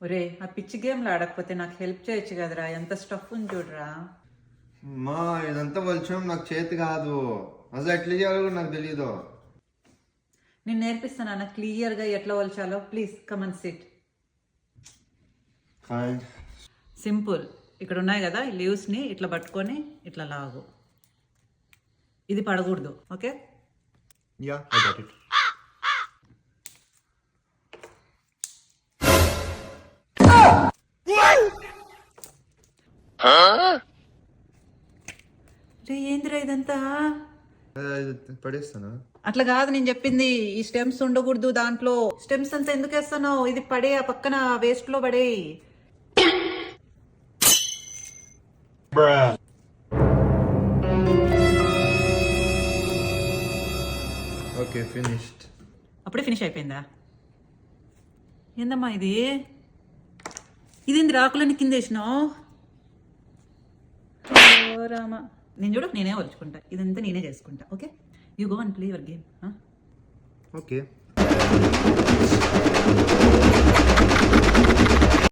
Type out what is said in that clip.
ఒరే ఆ పిచ్చి గేమ్లు ఆడకపోతే నాకు హెల్ప్ చేయొచ్చు కదరా, ఎంత స్టఫ్ ఉంది చూడరా. అమ్మా ఇదంతా వలచడం నాకు చేతి కాదు, అసలు ఎట్లా చేయాలో కూడా నాకు తెలియదు. నేను నేర్పిస్తాను అన్న క్లియర్గా ఎట్లా వలచాలో. Please come and sit. Fine. Simple. ఇక్కడ ఉన్నాయి కదా ఈ లీవ్స్ని ఇట్లా పట్టుకొని ఇట్లా లాగు. ఇది పడకూడదు, okay? Yeah I got it. రే ఏందిరా ఇదంతా? పడేస్తానా? అట్లా కాదు నేను చెప్పింది. ఈ స్టెమ్స్ ఉండకూడదు దాంట్లో. స్టెమ్స్ అంతా ఎందుకు వేస్తున్నావు? ఇది పడే ఆ పక్కన వేస్ట్ లో పడే. Okay finished. అప్పుడే ఫినిష్ అయిపోయిందా? ఏందమ్మా ఇది? ఇదేంది రాకులని కింద వేసినావు? ఓ రామా. నేను చూడు నేనే వలుచుకుంటా, ఇదంతా నేనే చేసుకుంటా. Okay you go and play your game. Okay